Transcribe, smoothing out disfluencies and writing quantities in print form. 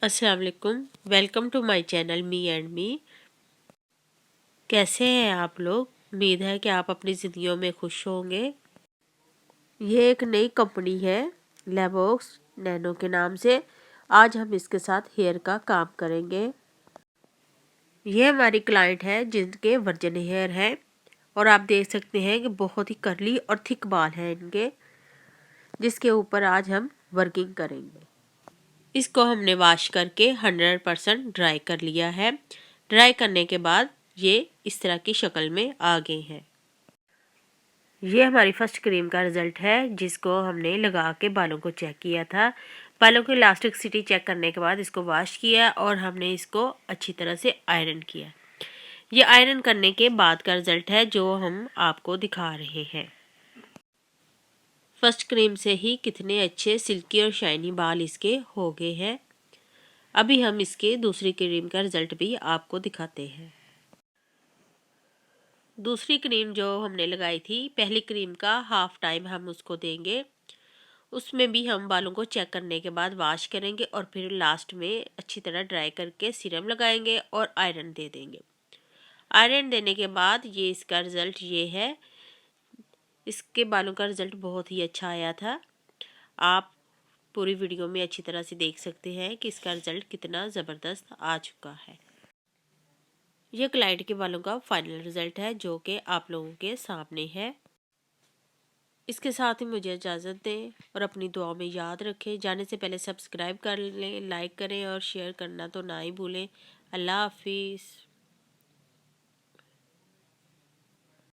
अस्सलाम वालेकुम। Welcome to my channel me and me. कैसे हैं आप लोग? उम्मीद है कि आप अपनी ज़िंदगियों में खुश होंगे। ये एक नई कंपनी है लेबॉक्स नैनो के नाम से। आज हम इसके साथ हेयर का काम करेंगे। ये हमारी क्लाइंट है जिनके वर्जन हेयर है और आप देख सकते हैं कि बहुत ही करली और थिक बाल हैं इनके, जिसके ऊपर आज हम वर्किंग करेंगे। इसको हमने वॉश करके 100% ड्राई कर लिया है। ड्राई करने के बाद ये इस तरह की शक्ल में आ गए हैं। ये हमारी फर्स्ट क्रीम का रिज़ल्ट है जिसको हमने लगा के बालों को चेक किया था। बालों की इलास्टिसिटी चेक करने के बाद इसको वॉश किया और हमने इसको अच्छी तरह से आयरन किया। ये आयरन करने के बाद का रिज़ल्ट है जो हम आपको दिखा रहे हैं। फर्स्ट क्रीम से ही कितने अच्छे सिल्की और शाइनी बाल इसके हो गए हैं। अभी हम इसके दूसरी क्रीम का रिज़ल्ट भी आपको दिखाते हैं। दूसरी क्रीम जो हमने लगाई थी, पहली क्रीम का हाफ टाइम हम उसको देंगे। उसमें भी हम बालों को चेक करने के बाद वॉश करेंगे और फिर लास्ट में अच्छी तरह ड्राई करके सीरम लगाएंगे और आयरन दे देंगे। आयरन देने के बाद ये इसका रिज़ल्ट ये है। इसके बालों का रिज़ल्ट बहुत ही अच्छा आया था। आप पूरी वीडियो में अच्छी तरह से देख सकते हैं कि इसका रिज़ल्ट कितना ज़बरदस्त आ चुका है। यह क्लाइंट के बालों का फाइनल रिज़ल्ट है जो कि आप लोगों के सामने है। इसके साथ ही मुझे इजाज़त दें और अपनी दुआ में याद रखें। जाने से पहले सब्सक्राइब कर लें, लाइक करें और शेयर करना तो ना ही भूलें। अल्लाह हाफिज़।